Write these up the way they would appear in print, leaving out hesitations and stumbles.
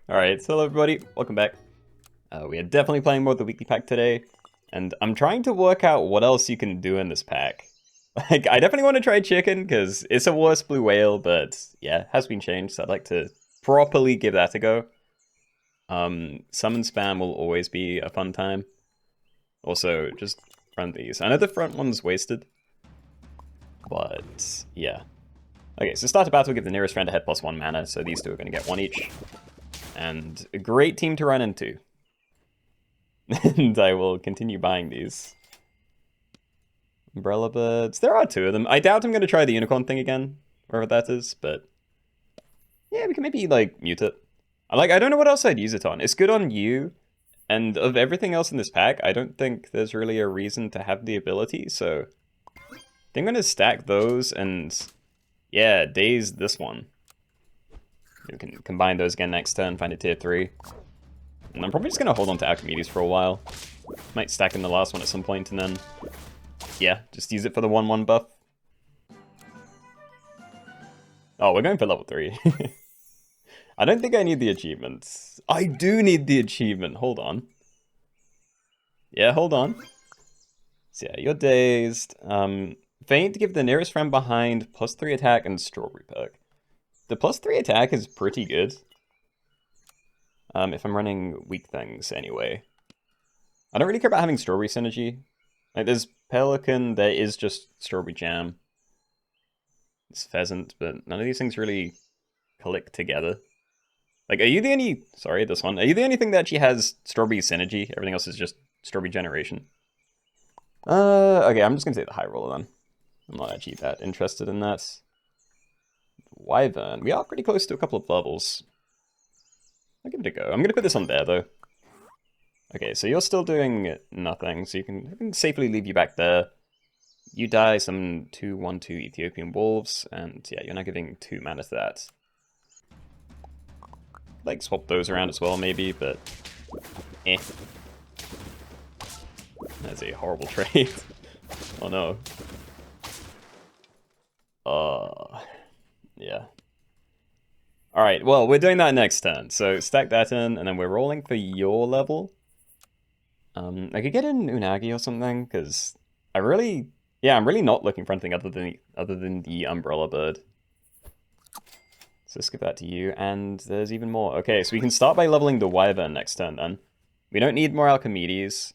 Alright, so hello everybody, welcome back. We are definitely playing more of the weekly pack today, and I'm trying to work out what else you can do in this pack. Like, I definitely want to try chicken, because it's a worse blue whale, but yeah, it has been changed, so I'd like to properly give that a go. Summon spam will always be a fun time. Also, just run these. I know the front one's wasted, but yeah. Okay, so start a battle, give the nearest friend a head +1 mana, so these two are going to get one each. And a great team to run into. And I will continue buying these. Umbrella birds. There are two of them. I doubt I'm going to try the unicorn thing again, wherever that is, but yeah, we can maybe, like, mute it. I don't know what else I'd use it on. It's good on you, and of everything else in this pack, I don't think there's really a reason to have the ability, so I think I'm going to stack those and, yeah, daze this one. We can combine those again next turn, find a tier 3. And I'm probably just going to hold on to Archimedes for a while. Might stack in the last one at some point, and then, yeah, just use it for the 1/1 buff. Oh, we're going for level 3. I don't think I need the achievements. I do need the achievement. Hold on. Yeah, hold on. So yeah, you're dazed. Faint, give the nearest friend behind +3 attack and strawberry perk. The +3 attack is pretty good. If I'm running weak things anyway. I don't really care about having strawberry synergy. Like, there's Pelican, there is just strawberry jam. It's pheasant, but none of these things really click together. Like, are you the only... Sorry, this one. Are you the only thing that actually has strawberry synergy? Everything else is just strawberry generation. Okay, I'm just gonna take the high roller then. I'm not actually that interested in that. Wyvern. We are pretty close to a couple of levels. I'll give it a go. I'm gonna put this on there, though. Okay, so you're still doing nothing, so I can safely leave you back there. You die some 2/1/2 Ethiopian wolves, and yeah, you're now giving 2 mana to that. Like, swap those around as well, maybe, but eh. That's a horrible trade. Oh no. Yeah. Alright, well, we're doing that next turn, so stack that in, and then we're rolling for your level. I could get an Unagi or something, because I'm really not looking for anything other than the Umbrella Bird. So let's give that to you, and there's even more. Okay, so we can start by leveling the Wyvern next turn then. We don't need more Archimedes.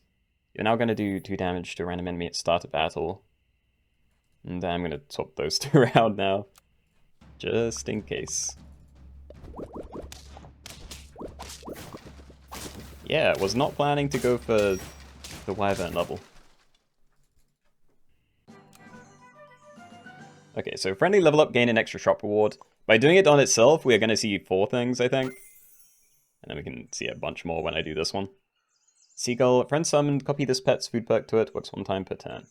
You're now going to do 2 damage to a random enemy at start of battle. And I'm going to swap those two around now, just in case. Yeah, was not planning to go for the Wyvern level. Okay, so friendly level up, gain an extra shop reward. By doing it on itself, we are going to see 4 things, I think. And then we can see a bunch more when I do this one. Seagull, friend summoned, copy this pet's food perk to it, works 1 time per turn.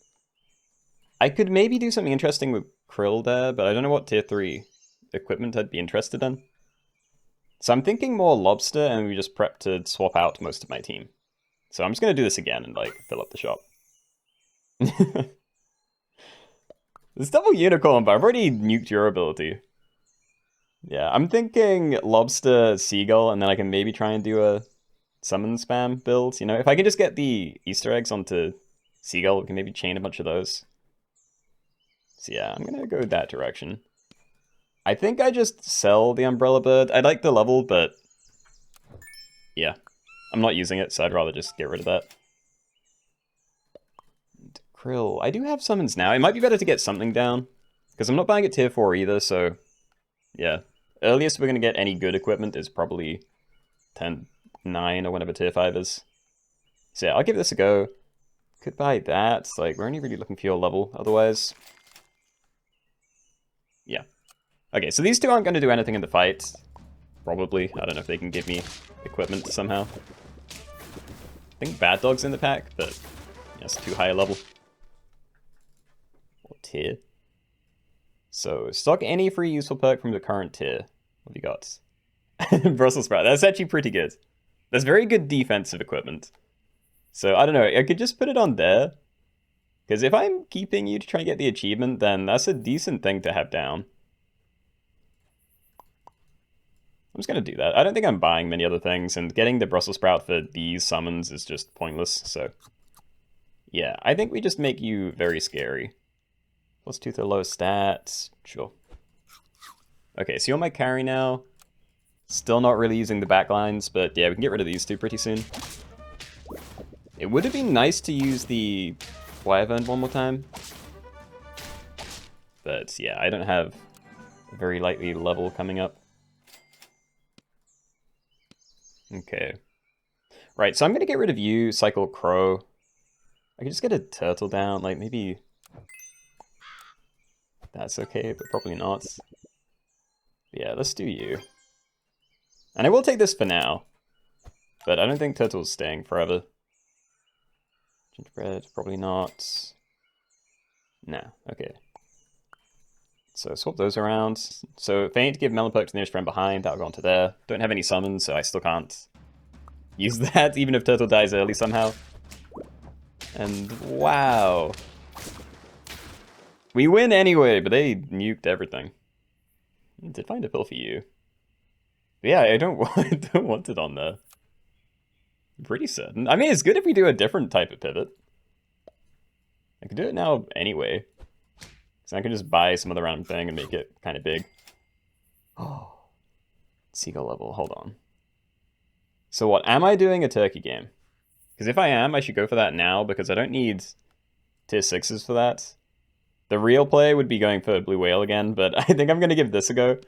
I could maybe do something interesting with Krill there, but I don't know what tier 3 equipment I'd be interested in. So I'm thinking more lobster, and we just prep to swap out most of my team. So I'm just going to do this again and, like, fill up the shop. This double unicorn, but I've already nuked your ability. Yeah, I'm thinking lobster, seagull, and then I can maybe try and do a summon spam build. You know, if I can just get the Easter eggs onto seagull, we can maybe chain a bunch of those. So yeah, I'm going to go that direction. I think I just sell the Umbrella Bird. I like the level, but yeah, I'm not using it, so I'd rather just get rid of that. And Krill. I do have summons now. It might be better to get something down, because I'm not buying it tier 4 either, so yeah. Earliest we're going to get any good equipment is probably 10/9 or whenever tier 5 is. So yeah, I'll give this a go. Could buy that. Like, we're only really looking for your level otherwise. Yeah. Okay, so these two aren't going to do anything in the fight. Probably. I don't know if they can give me equipment somehow. I think Bad Dog's in the pack, but yeah, it's too high a level. Or tier. So, stock any free useful perk from the current tier. What have you got? Brussels sprout. That's actually pretty good. That's very good defensive equipment. So, I don't know. I could just put it on there. Because if I'm keeping you to try and get the achievement, then that's a decent thing to have down. just going to do that. I don't think I'm buying many other things, and getting the Brussels sprout for these summons is just pointless, so... Yeah, I think we just make you very scary. +2 to the lowest stats. Sure. Okay, so you're my carry now. Still not really using the backlines, but yeah, we can get rid of these two pretty soon. It would have been nice to use the Wyvern one more time. But yeah, I don't have a very likely level coming up. Okay. Right, so I'm going to get rid of you, cycle Crow. I could just get a turtle down, like maybe... That's okay, but probably not. Yeah, let's do you. And I will take this for now. But I don't think turtle's staying forever. Gingerbread, probably not. Nah, okay. So swap those around. So if I need to give Melon Perk to the nearest friend behind, that'll go onto there. Don't have any summons, so I still can't use that, even if turtle dies early somehow. And wow. We win anyway, but they nuked everything. I did find a pill for you. But yeah, I don't want it on there. I'm pretty certain. I mean, it's good if we do a different type of pivot. I could do it now anyway. So I can just buy some other random thing and make it kind of big. Oh. Seagull level, hold on. So what, am I doing a turkey game? Because if I am, I should go for that now, because I don't need tier 6s for that. The real play would be going for Blue Whale again, but I think I'm going to give this a go.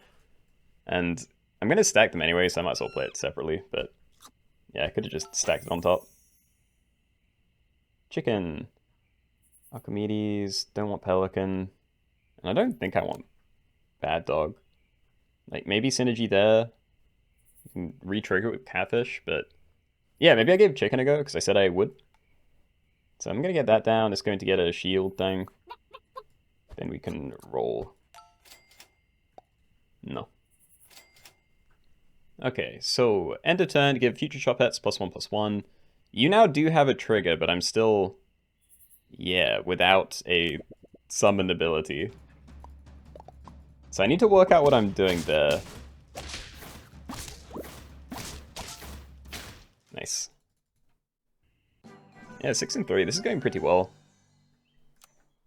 And I'm going to stack them anyway, so I might as well play it separately. But yeah, I could have just stacked it on top. Chicken. Archimedes. Don't want Pelican. And I don't think I want Bad Dog. Like, maybe Synergy there. You can re-trigger it with Catfish, but... Yeah, maybe I gave Chicken a go, because I said I would. So I'm going to get that down. It's going to get a shield thing. Then we can roll. No. Okay, so end of turn to give future shop hits +1/+1. You now do have a trigger, but I'm still, yeah, without a summon ability. So I need to work out what I'm doing there. Nice. Yeah, 6 and 3. This is going pretty well.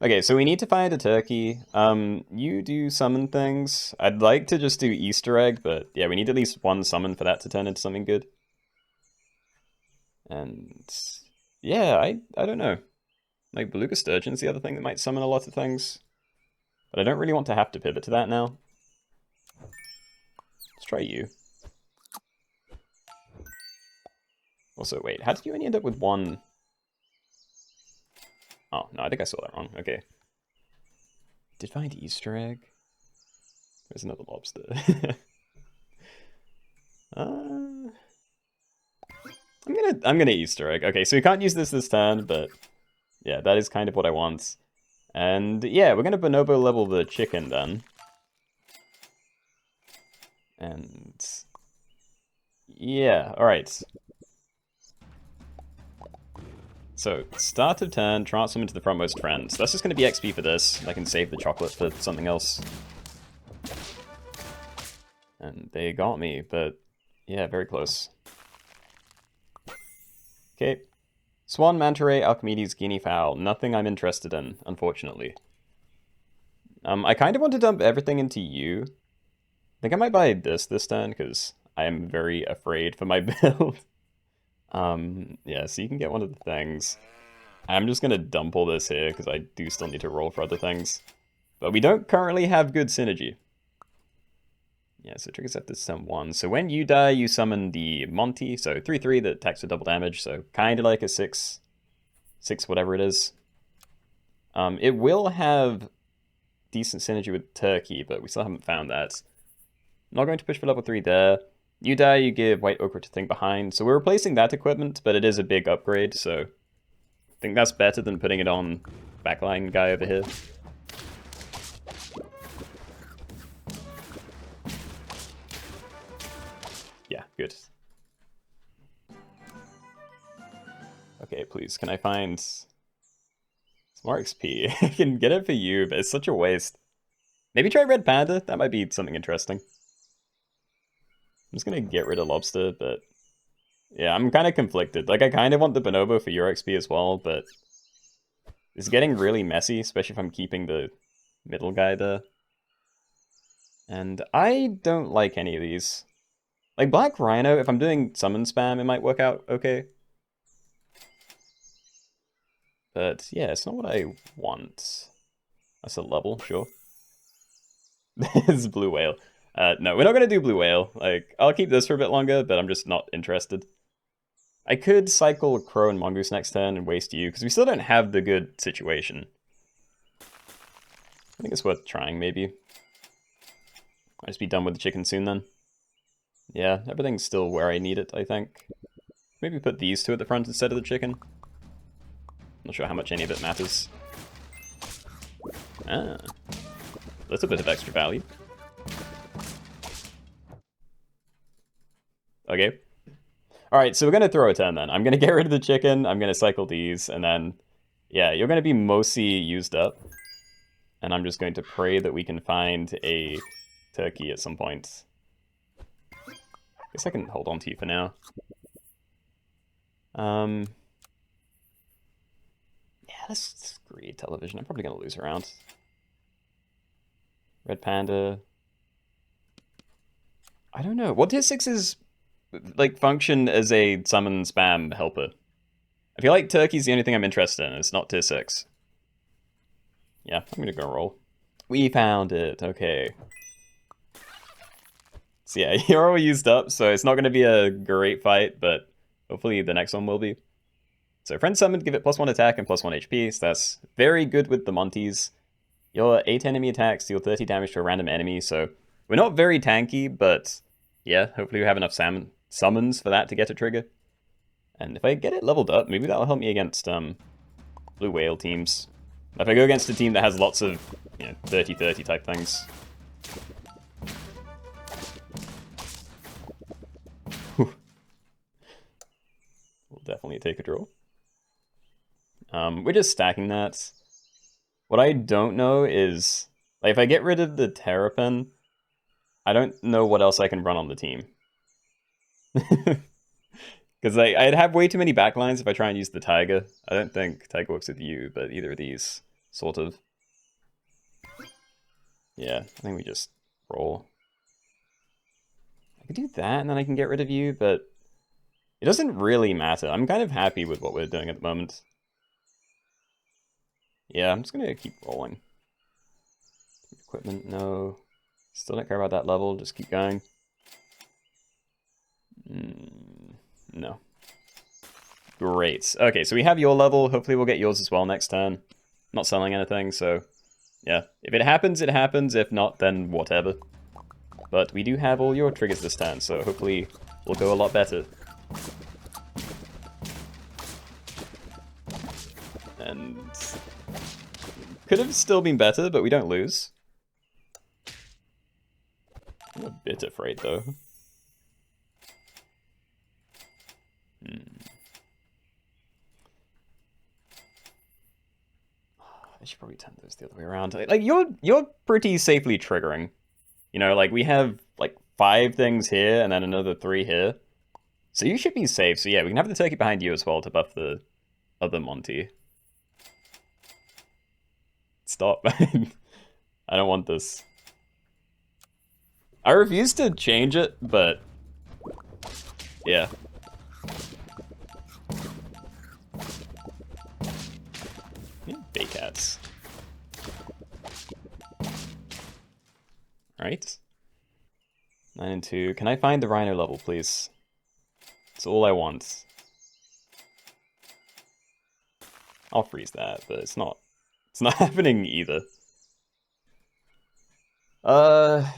Okay, so we need to find a turkey. You do summon things. I'd like to just do Easter egg, but yeah, we need at least one summon for that to turn into something good. And yeah, I don't know. Like, Beluga Sturgeon's the other thing that might summon a lot of things. But I don't really want to have to pivot to that now. Let's try you. Also, wait, how did you only end up with one? Oh, no, I think I saw that wrong. Okay. Did find Easter egg? There's another lobster. I'm gonna Easter egg. Okay, so we can't use this turn, but yeah, that is kind of what I want. And yeah, we're gonna bonobo level the chicken then. And yeah, alright. So, start of turn, transform into the frontmost friend. So that's just going to be XP for this. I can save the chocolate for something else. And they got me, but yeah, very close. Okay. Swan, Manta Ray, Archimedes, Guinea Fowl. Nothing I'm interested in, unfortunately. I kind of want to dump everything into you. I think I might buy this turn, because I am very afraid for my build. Yeah, so you can get one of the things. I'm just gonna dump all this here, because I do still need to roll for other things. But we don't currently have good synergy. Yeah, so triggers have to summon 1. So when you die, you summon the Monty, so 3/3 that attacks with double damage, so kind of like a 6 whatever it is. It will have decent synergy with Turkey, but we still haven't found that. Not going to push for level 3 there. You die, you give White Ochre to thing behind. So we're replacing that equipment, but it is a big upgrade, so I think that's better than putting it on backline guy over here. Yeah, good. Okay, please, can I find some more XP? I can get it for you, but it's such a waste. Maybe try Red Panda? That might be something interesting. just gonna get rid of lobster, but yeah, I'm kind of conflicted. Like, I kind of want the bonobo for your XP as well, but it's getting really messy, especially if I'm keeping the middle guy there. And I don't like any of these. Like, Black Rhino, if I'm doing summon spam, it might work out okay. But yeah, it's not what I want. That's a level, sure. This blue whale. No, we're not gonna do blue whale. Like, I'll keep this for a bit longer, but I'm just not interested. I could cycle Crow and Mongoose next turn and waste you, because we still don't have the good situation. I think it's worth trying, maybe. I'll just be done with the chicken soon, then. Yeah, everything's still where I need it, I think. Maybe put these two at the front instead of the chicken. Not sure how much any of it matters. Ah. That's a bit of extra value. Okay. Alright, so we're going to throw a turn then. I'm going to get rid of the chicken, I'm going to cycle these, and then... Yeah, you're going to be mostly used up. And I'm just going to pray that we can find a turkey at some point. Guess I can hold on to you for now. Yeah, let's greed television. I'm probably going to lose a round. Red Panda. I don't know. What tier 6's like function as a summon spam helper? I feel like turkey's the only thing I'm interested in. It's not tier 6. Yeah, I'm gonna go roll. We found it. Okay. So yeah, you're all used up, so it's not gonna be a great fight, but hopefully the next one will be. So friend summon, give it +1 attack and +1 HP, so that's very good with the Montys. Your 8 enemy attacks deal 30 damage to a random enemy, so we're not very tanky, but yeah, hopefully we have enough summons for that to get a trigger. And if I get it leveled up, maybe that'll help me against blue whale teams. If I go against a team that has lots of 30-30 type things. We'll definitely take a draw. We're just stacking that. What I don't know is, like, if I get rid of the Terrapin, I don't know what else I can run on the team. Because I'd have way too many backlines if I try and use the Tiger. I don't think Tiger works with you, but either of these, sort of. Yeah, I think we just roll. I could do that, and then I can get rid of you, but it doesn't really matter. I'm kind of happy with what we're doing at the moment. Yeah, I'm just going to keep rolling. Equipment, no. Still don't care about that level, just keep going. No. Great. Okay, so we have your level. Hopefully we'll get yours as well next turn. Not selling anything, so yeah. If it happens, it happens. If not, then whatever. But we do have all your triggers this turn, so hopefully we'll go a lot better. And could have still been better, but we don't lose. I'm a bit afraid, though. I should probably turn those the other way around. Like, you're pretty safely triggering. You know, like, we have, like, 5 things here, and then another 3 here. So you should be safe. So yeah, we can have the turkey behind you as well to buff the other Monty. Stop. I don't want this. I refuse to change it, but yeah. Baycats. Alright. 9 and 2. Can I find the Rhino level, please? That's all I want. I'll freeze that, but it's not happening either. 3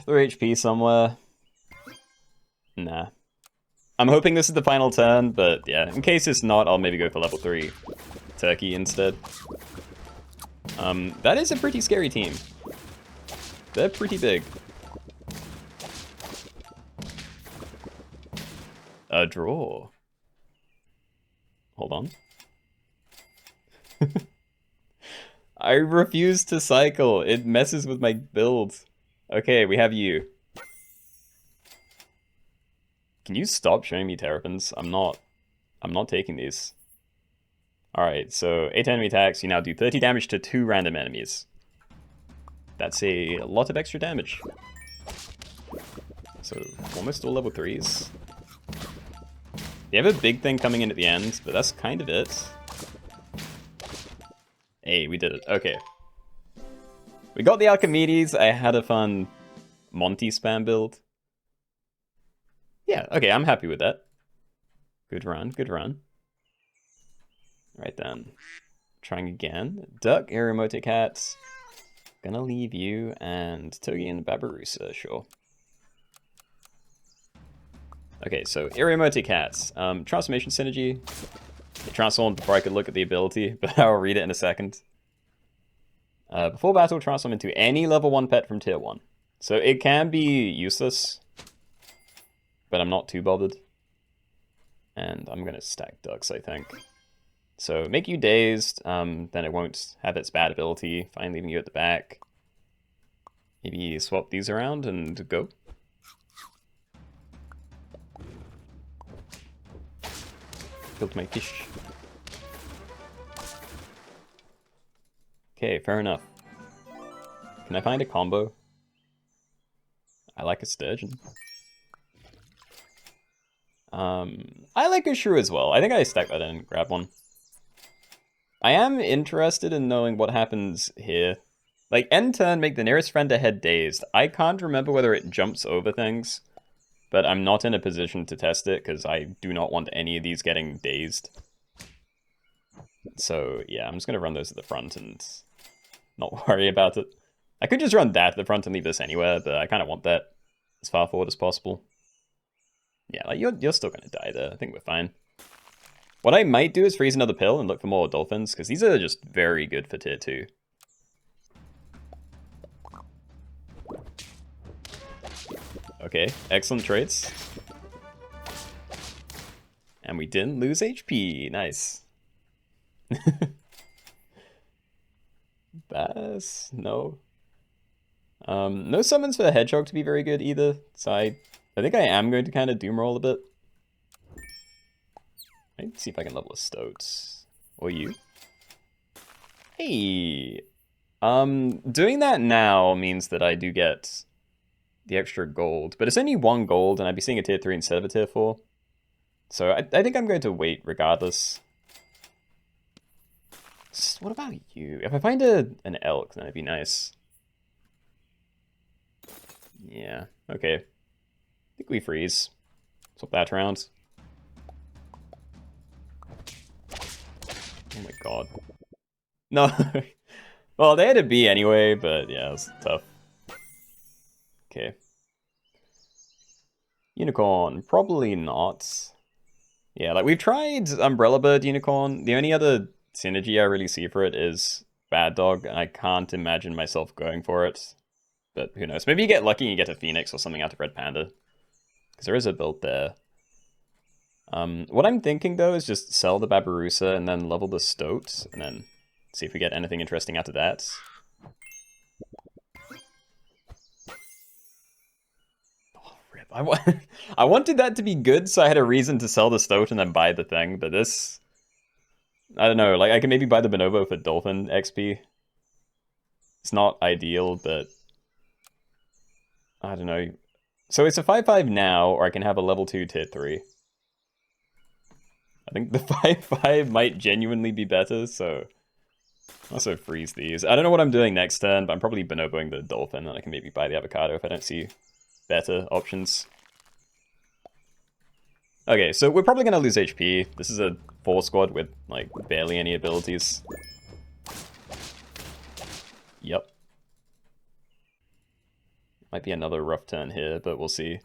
HP somewhere. Nah. I'm hoping this is the final turn, but yeah, in case it's not, I'll maybe go for level 3 turkey instead. That is a pretty scary team. They're pretty big. A draw. Hold on. I refuse to cycle. It messes with my build. Okay, we have you. Can you stop showing me Terrapins? I'm not taking these. Alright, so 8 enemy attacks, you now do 30 damage to 2 random enemies. That's a lot of extra damage. So, almost all level 3s. You have a big thing coming in at the end, but that's kind of it. Hey, we did it. Okay. We got the Archimedes. I had a fun Monty Spam build. Yeah, okay, I'm happy with that. Good run, good run. Right then. Trying again. Duck, Aeromotic Cats. Gonna leave you, and Togi and Babarusa, sure. Okay, so Aeromotic Cats. Transformation Synergy. It transformed before I could look at the ability, but I'll read it in a second. Before battle, transform into any level 1 pet from tier 1. So it can be useless, but I'm not too bothered. And I'm gonna stack ducks, I think. So make you dazed, then it won't have its bad ability, fine leaving you at the back. Maybe swap these around and go. Killed my fish. Okay, fair enough. Can I find a combo? I like a sturgeon. I like a shrew as well. I think I stacked that in and grabbed one. I am interested in knowing what happens here. Like, end turn, make the nearest friend ahead dazed. I can't remember whether it jumps over things, but I'm not in a position to test it because I do not want any of these getting dazed. So, yeah, I'm just going to run those at the front and not worry about it. I could just run that at the front and leave this anywhere, but I kind of want that as far forward as possible. Yeah, like you're still going to die there. I think we're fine. What I might do is freeze another pill and look for more dolphins, because these are just very good for tier 2. Okay, excellent traits. And we didn't lose HP. Nice. Bass? No. No summons for the hedgehog to be very good either. So I think I am going to kind of doom roll a bit. Let's see if I can level a Stoats. Or you. Hey! Doing that now means that I do get the extra gold. But it's only 1 gold, and I'd be seeing a tier 3 instead of a tier 4. So I think I'm going to wait regardless. What about you? If I find an elk, then it'd be nice. Yeah, okay. I think we freeze. Swap that around. Oh my god. No. Well, they had to be anyway, but yeah, it was tough. Okay. Unicorn, probably not. Yeah, like we've tried Umbrella Bird Unicorn. The only other synergy I really see for it is Bad Dog, and I can't imagine myself going for it. But who knows? Maybe you get lucky and you get a Phoenix or something out of Red Panda. Because there is a build there. What I'm thinking, though, is just sell the Babarusa and then level the Stoat, and then see if we get anything interesting out of that. Oh, rip. I wanted that to be good, so I had a reason to sell the Stoat and then buy the thing, but this... I don't know, like, I can maybe buy the Bonobo for Dolphin XP. It's not ideal, but... I don't know. So it's a 5-5 now, or I can have a level 2 tier 3. I think the 5-5 might genuinely be better, so... Also freeze these. I don't know what I'm doing next turn, but I'm probably bonoboing the Dolphin, and I can maybe buy the Avocado if I don't see better options. Okay, so we're probably going to lose HP. This is a 4 squad with, like, barely any abilities. Yep. Might be another rough turn here, but we'll see.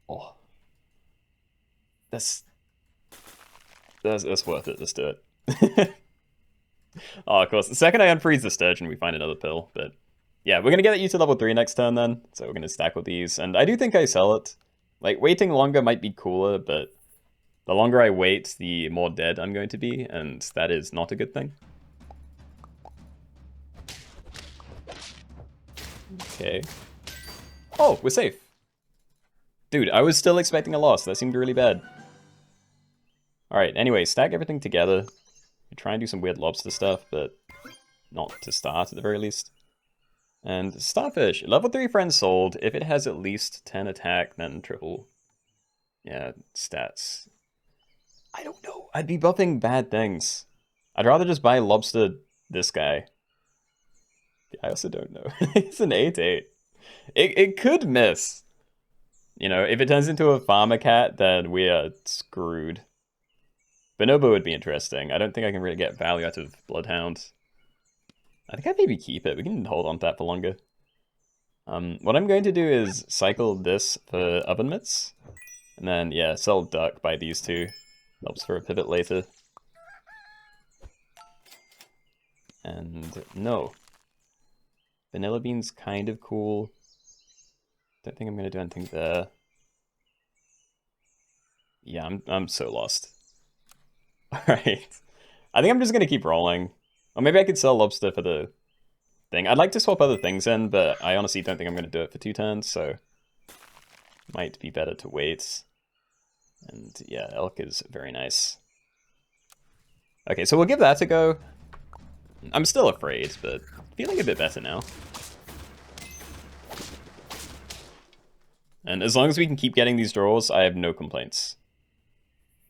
Oh. That's worth it. Let's do it. Oh, of course. The second I unfreeze the Sturgeon, we find another pill. But yeah, we're going to get you to level 3 next turn then. So we're going to stack with these. And I do think I sell it. Like, waiting longer might be cooler, but the longer I wait, the more dead I'm going to be. And that is not a good thing. Okay. Oh, we're safe. Dude, I was still expecting a loss. That seemed really bad. Alright, anyway, stack everything together. We try and do some weird lobster stuff, but not to start at the very least. And Starfish, level 3 friend sold. If it has at least 10 attack, then triple. Yeah, stats. I don't know. I'd be buffing bad things. I'd rather just buy lobster this guy. I also don't know. It's an 8-8. It could miss. You know, if it turns into a farmer cat, then we are screwed. Bonobo would be interesting. I don't think I can really get value out of Bloodhound. I think I'd maybe keep it. We can hold on to that for longer. What I'm going to do is cycle this for oven mitts. And then, yeah, sell duck, buy these two. Helps for a pivot later. And no. Vanilla bean's kind of cool. Don't think I'm going to do anything there. Yeah, I'm so lost. Alright. I think I'm just going to keep rolling. Or maybe I could sell lobster for the thing. I'd like to swap other things in, but I honestly don't think I'm going to do it for 2 turns, so might be better to wait. And yeah, elk is very nice. Okay, so we'll give that a go. I'm still afraid, but feeling a bit better now. And as long as we can keep getting these draws, I have no complaints.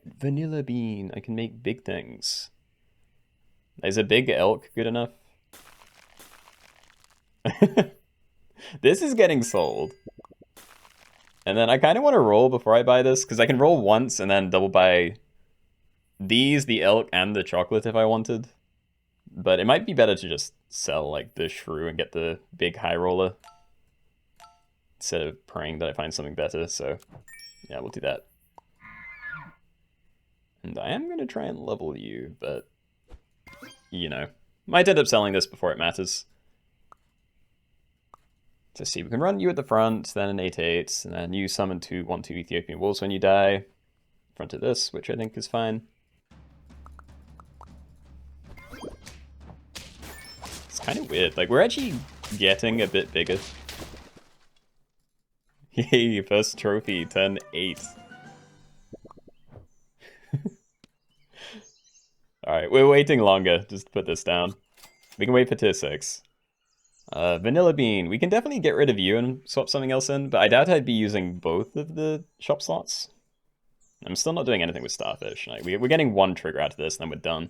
Vanilla bean, I can make big things. Is a big elk good enough? This is getting sold. And then I kind of want to roll before I buy this, because I can roll once and then double buy these, the elk, and the chocolate if I wanted. But it might be better to just sell like the shrew and get the big high roller instead of praying that I find something better. So yeah, we'll do that. And I am going to try and level you, but you know, might end up selling this before it matters. Let's see, we can run you at the front, then an 8-8, and then you summon 2/1/2 Ethiopian wolves when you die. In front of this, which I think is fine. It's kind of weird, like we're actually getting a bit bigger. Yay, first trophy, turn 8. Alright, we're waiting longer, just put this down. We can wait for tier 6. Vanilla bean, we can definitely get rid of you and swap something else in, but I doubt I'd be using both of the shop slots. I'm still not doing anything with Starfish. Like, we're getting 1 trigger out of this, and then we're done.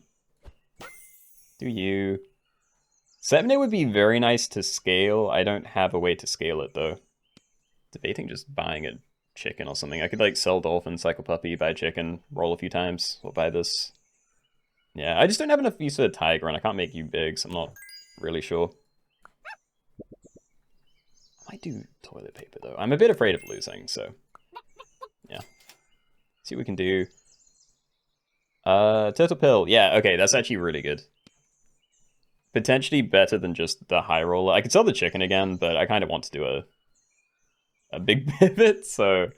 Do you... 7A would be very nice to scale. I don't have a way to scale it, though. Debating just buying a chicken or something. I could, like, sell Dolphin, cycle Puppy, buy chicken, roll a few times, or buy this. Yeah, I just don't have enough use for a tiger, and I can't make you big, so I'm not really sure. I might do toilet paper, though. I'm a bit afraid of losing, so... yeah. See what we can do. Turtle pill. Yeah, okay, that's actually really good. Potentially better than just the high roller. I could sell the chicken again, but I kind of want to do a big pivot, so...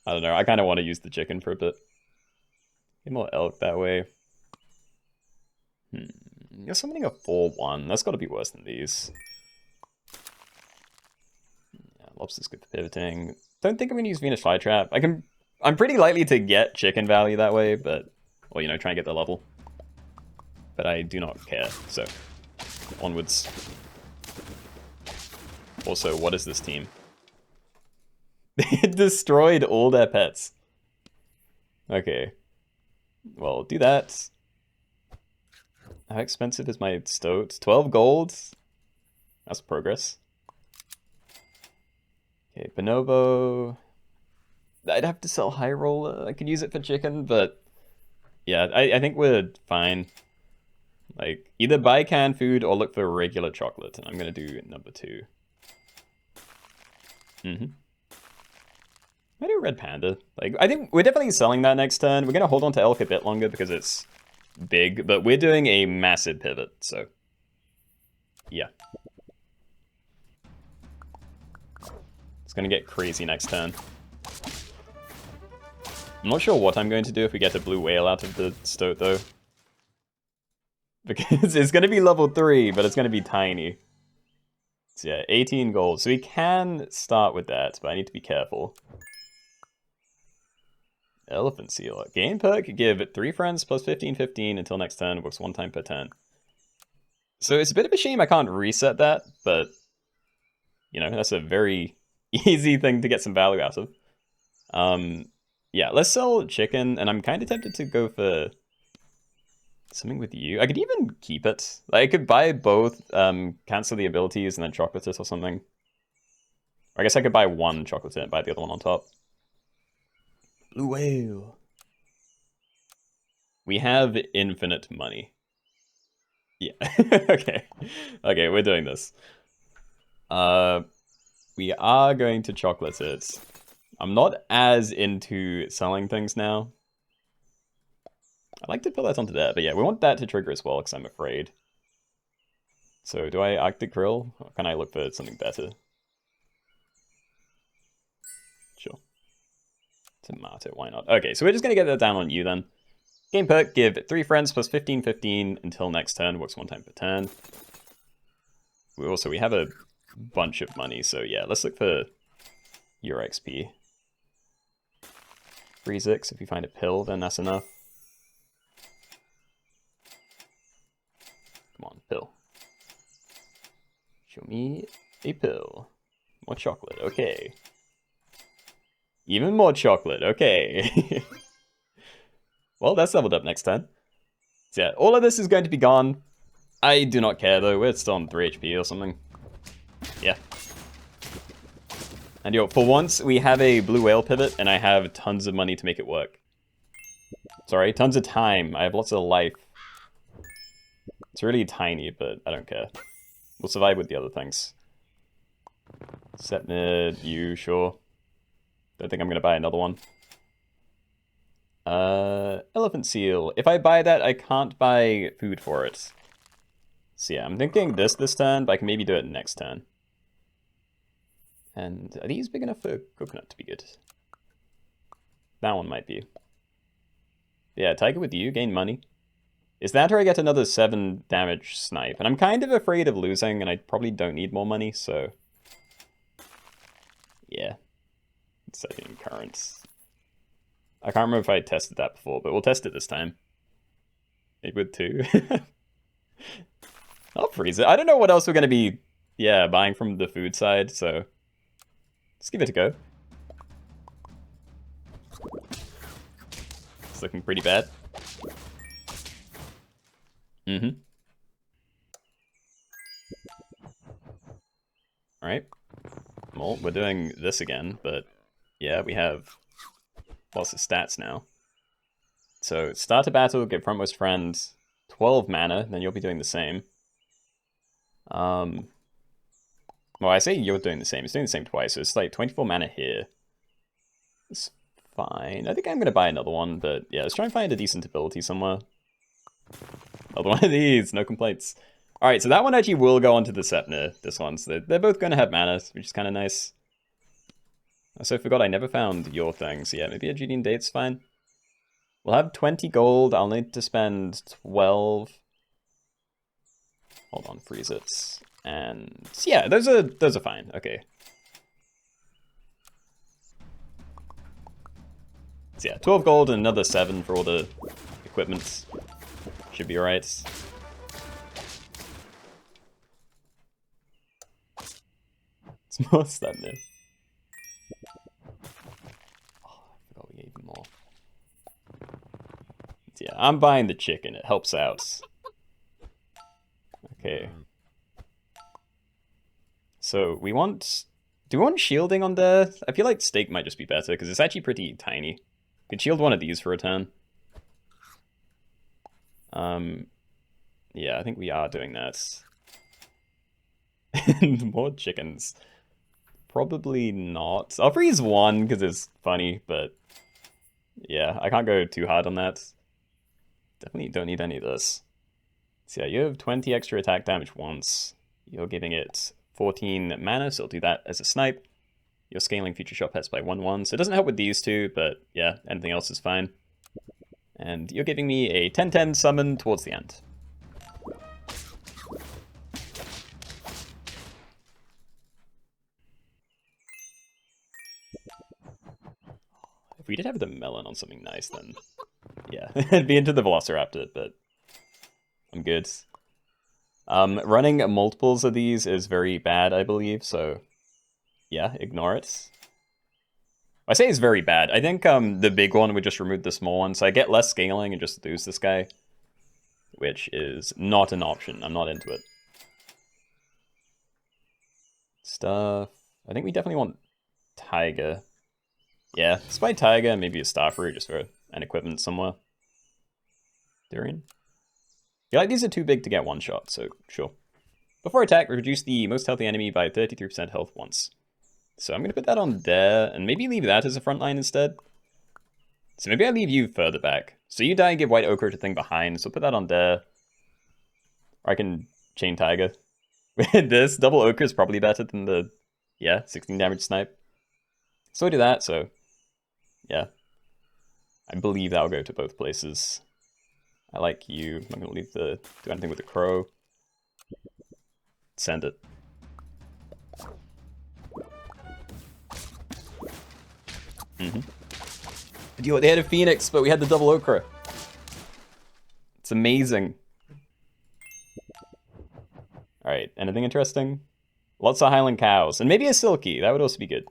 I don't know, I kind of want to use the chicken for a bit. Get more elk that way. You're summoning a 4/1. That's got to be worse than these. Yeah, lobster's good for pivoting. Don't think I'm going to use Venus Flytrap. I'm pretty likely to get chicken value that way, but... or, you know, try and get the level. But I do not care, so... onwards. Also, what is this team? They destroyed all their pets. Okay. Well, do that. How expensive is my stoat? 12 gold? That's progress. Okay, Bonobo. I'd have to sell High Roller. I could use it for chicken, but... yeah, I think we're fine. Like, either buy canned food or look for regular chocolate, and I'm gonna do number 2. I do Red Panda. Like, I think we're definitely selling that next turn. We're gonna hold on to Elk a bit longer because it's big, but we're doing a massive pivot, so... yeah. It's gonna get crazy next turn. I'm not sure what I'm going to do if we get a blue whale out of the stoat, though. Because it's gonna be level 3, but it's gonna be tiny. So yeah, 18 gold. So we can start with that, but I need to be careful. Elephant seal. Game perk, give 3 friends plus 15/15 until next turn, works 1 time per turn. So it's a bit of a shame I can't reset that, but, you know, that's a very easy thing to get some value out of. Yeah, let's sell chicken, and I'm kind of tempted to go for something with you. I could even keep it. Like, I could buy both, cancel the abilities, and then chocolate it or something. Or I guess I could buy one chocolate and buy the other one on top. Blue whale. We have infinite money. Yeah. Okay. Okay, we're doing this. We are going to chocolate it. I'm not as into selling things now. I'd like to put that onto there, but yeah, we want that to trigger as well, because I'm afraid. So do I Arctic Grill, or can I look for something better? Sure. Tomato, why not? Okay, so we're just going to get that down on you then. Game perk, give 3 friends plus 15/15 until next turn, works 1 time per turn. We have a bunch of money, so yeah, let's look for your XP. Freeze it, if you find a pill, then that's enough. Come on, pill. Show me a pill. More chocolate, okay. Even more chocolate, okay. Well, that's leveled up next turn. So yeah, all of this is going to be gone. I do not care though, we're still on 3 HP or something. Yeah. And yo, for once, we have a blue whale pivot, and I have tons of money to make it work. Sorry, tons of time. I have lots of life. It's really tiny, but I don't care. We'll survive with the other things. Set mid, you, sure. Don't think I'm gonna buy another one. Elephant seal. If I buy that, I can't buy food for it. So yeah, I'm thinking this turn, but I can maybe do it next turn. And are these big enough for coconut to be good? That one might be. Yeah, Tiger with you, gain money. Is that or I get another 7 damage snipe? And I'm kind of afraid of losing, and I probably don't need more money, so... yeah. Setting currents. I can't remember if I tested that before, but we'll test it this time. It would too. I'll freeze it. I don't know what else we're going to be, yeah, buying from the food side, so... let's give it a go. It's looking pretty bad. Mm-hmm. Alright. Well, we're doing this again, but yeah, we have lots of stats now. So, start a battle, get frontmost friend, 12 mana, then you'll be doing the same. Well, I say you're doing the same. It's doing the same twice, so it's like 24 mana here. It's fine. I think I'm going to buy another one, but yeah, let's try and find a decent ability somewhere. Another one of these, no complaints. Alright, so that one actually will go onto the Sepner, this one. So they're both going to have mana, which is kind of nice. I also forgot I never found your thing, so yeah, maybe a GD and date's fine. We'll have 20 gold, I'll need to spend 12. Hold on, freeze it. And yeah, those are fine, okay. So yeah, 12 gold and another 7 for all the equipment. Should be alright. It's more stuff new. Oh, I forgot we gave more. So yeah, I'm buying the chicken, it helps out. Okay. So we want... do we want shielding on there? I feel like steak might just be better, because it's actually pretty tiny. Could shield one of these for a turn. Yeah, I think we are doing that. And more chickens. Probably not. I'll freeze one, because it's funny, but... yeah, I can't go too hard on that. Definitely don't need any of this. So yeah, you have 20 extra attack damage once. You're giving it 14 mana, so I'll do that as a snipe. You're scaling future shot pets by 1/1, so it doesn't help with these two, but yeah, anything else is fine. And you're giving me a 10/10 summon towards the end. If we did have the melon on something nice, then yeah, it'd be into the Velociraptor, but I'm good. Running multiples of these is very bad, I believe, so yeah, ignore it. I say it's very bad. I think the big one would just remove the small one, so I get less scaling and just lose this guy, which is not an option. I'm not into it. Stuff. I think we definitely want Tiger. Yeah, Spy Tiger, maybe a Starfruit just for an equipment somewhere. Durian. I feel like these are too big to get one shot, so sure. Before attack, reduce the most healthy enemy by 33% health once. So I'm going to put that on there, and maybe leave that as a front line instead. So maybe I leave you further back. So you die and give White Ochre to thing behind, so put that on there. Or I can Chain Tiger. With this, double Ochre is probably better than the, 16 damage snipe. So I do that, so yeah. I believe that'll go to both places. I like you. I'm not going to leave do anything with the crow. Send it. Yo, they had a Phoenix, but we had the double Ochre. It's amazing. Alright, anything interesting? Lots of Highland cows. And maybe a Silky. That would also be good.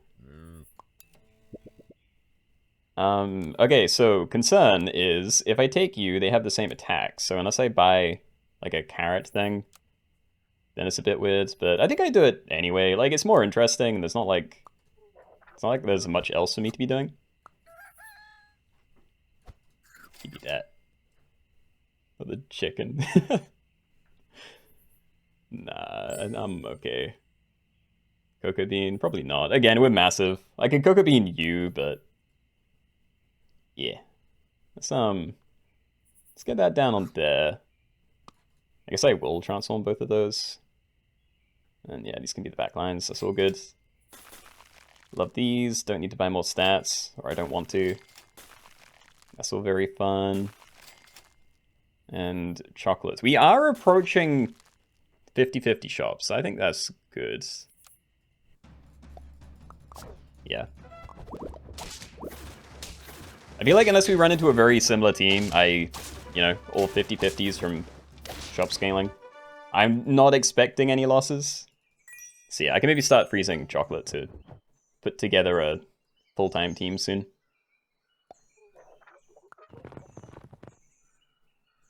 Okay, so concern is, if I take you, they have the same attack. So unless I buy, like, a carrot thing, then it's a bit weird. But I think I do it anyway. Like, it's more interesting. There's not like... It's not like there's much else for me to be doing. Give me that. Oh, the chicken. Nah, I'm okay. Cocoa Bean, probably not. Again, we're massive. I could Cocoa Bean you, but... Yeah. Let's get that down on there. I guess I will transform both of those. And yeah, these can be the back lines. That's all good. Love these. Don't need to buy more stats, or I don't want to. That's all very fun. And chocolates. We are approaching 50-50 shops. I think that's good. Yeah. I feel like unless we run into a very similar team, all 50-50s from shop scaling, I'm not expecting any losses. So yeah, I can maybe start freezing chocolate to put together a full-time team soon.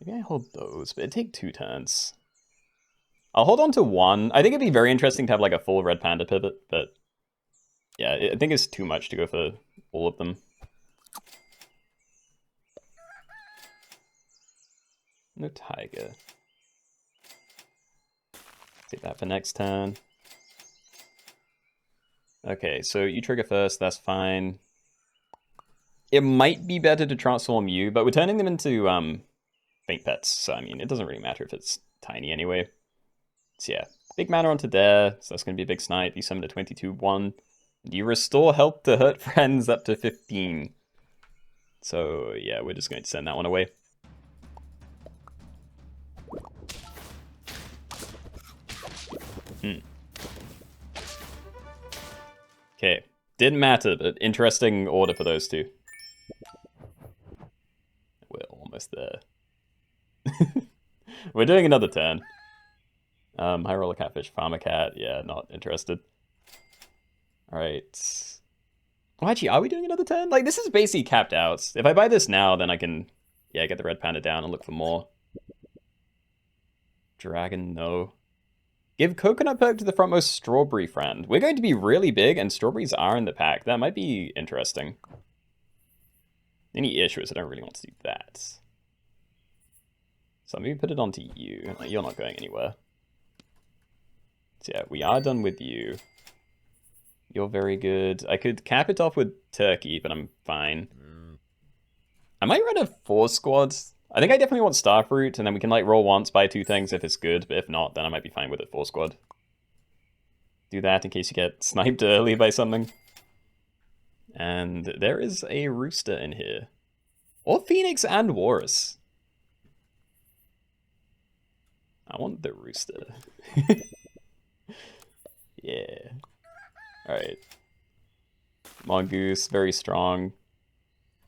Maybe I hold those, but it'd take 2 turns. I'll hold on to 1. I think it'd be very interesting to have like a full red panda pivot, but yeah, I think it's too much to go for all of them. No tiger. Take that for next turn. Okay, so you trigger first, that's fine. It might be better to transform you, but we're turning them into faint pets, so I mean, it doesn't really matter if it's tiny anyway. So yeah, big mana onto there, so that's going to be a big snipe. You summon a 22-1. You restore health to hurt friends up to 15. So yeah, we're just going to send that one away. Okay, didn't matter, but interesting order for those two. We're almost there. We're doing another turn. High roller catfish, farmer cat. Yeah, not interested. Alright. Well, actually, are we doing another turn? Like, this is basically capped out. If I buy this now, then I can, get the red panda down and look for more. Dragon, no. Give coconut perk to the frontmost strawberry friend. We're going to be really big, and strawberries are in the pack. That might be interesting. Any issues? I don't really want to do that. So maybe put it onto you. You're not going anywhere. So yeah, we are done with you. You're very good. I could cap it off with turkey, but I'm fine. I might run a 4 squad. I think I definitely want Starfruit, and then we can like roll once, buy 2 things if it's good, but if not, then I might be fine with it 4 squad. Do that in case you get sniped early by something. And there is a rooster in here. Or Phoenix and Walrus. I want the rooster. Yeah. Alright. Mongoose, very strong.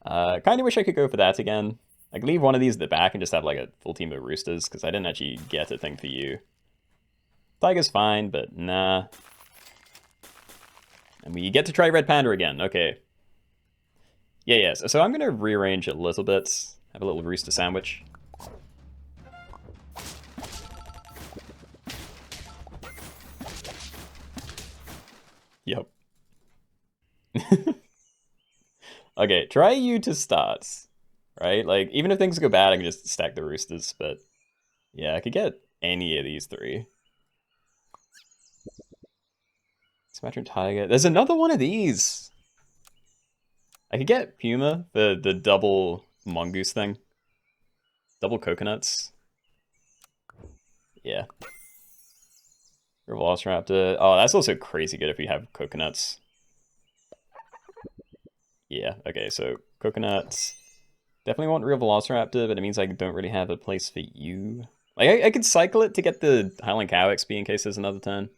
Kind of wish I could go for that again. I could leave one of these at the back and just have like a full team of roosters, because I didn't actually get a thing for you. Tiger's fine, but nah. And we get to try Red Panda again, okay. Yeah, so I'm going to rearrange a little bit. Have a little rooster sandwich. Yep. Okay, try you to start, right? Like, even if things go bad, I can just stack the roosters, but yeah, I could get any of these three. Sumatran Tiger. There's another one of these. I could get Puma, the double mongoose thing. Double coconuts. Yeah. Velociraptor. Oh, that's also crazy good if we have coconuts. Yeah, okay, so coconuts. Definitely want real Velociraptor, but it means I don't really have a place for you. Like, I could cycle it to get the Highland Cow XP in case there's another turn.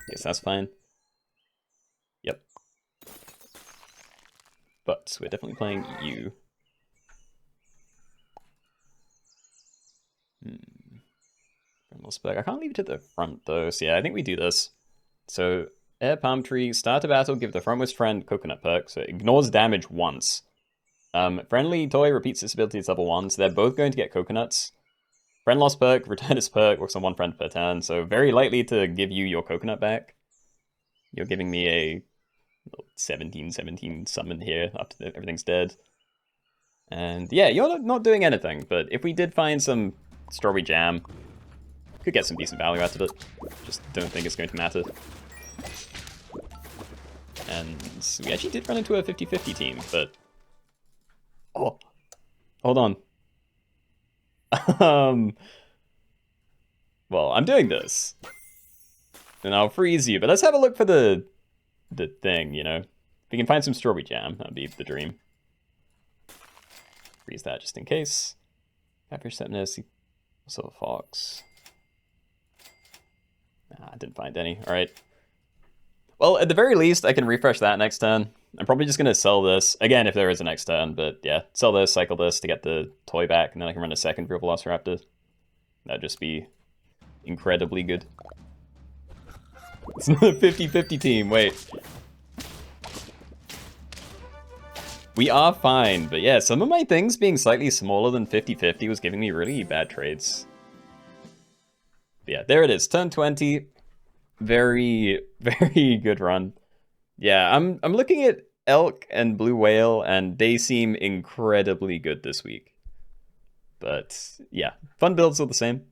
Guess that's fine. Yep. But we're definitely playing you. I can't leave it to the front, though. So yeah, I think we do this. So, Air Palm Tree, start a battle, give the frontmost friend Coconut perk, so it ignores damage once. Friendly Toy repeats its ability to level 1, so they're both going to get coconuts. Friend lost perk, return its perk, works on one friend per turn, so very likely to give you your coconut back. You're giving me a 17/17 summon here after everything's dead. And yeah, you're not doing anything, but if we did find some strawberry jam, could get some decent value out of it. Just don't think it's going to matter. And we actually did run into a 50-50 team, but... Oh, hold on. Well, I'm doing this. And I'll freeze you, but let's have a look for the thing, you know? If we can find some strawberry jam, that'd be the dream. Freeze that just in case. Catfish Sepnus, also a fox. I didn't find any. Alright. Well, at the very least, I can refresh that next turn. I'm probably just going to sell this. Again, if there is a next turn, but yeah. Sell this, cycle this to get the toy back, and then I can run a second for Velociraptor. That'd just be incredibly good. It's another 50-50 team, wait. We are fine, but yeah, some of my things being slightly smaller than 50-50 was giving me really bad trades. But yeah, there it is, turn 20. Very, very good run. Yeah, I'm looking at Elk and Blue Whale, and they seem incredibly good this week. But yeah, fun builds all the same.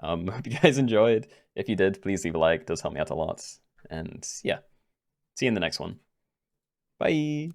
Hope you guys enjoyed. If you did, please leave a like. It does help me out a lot. And yeah, see you in the next one. Bye.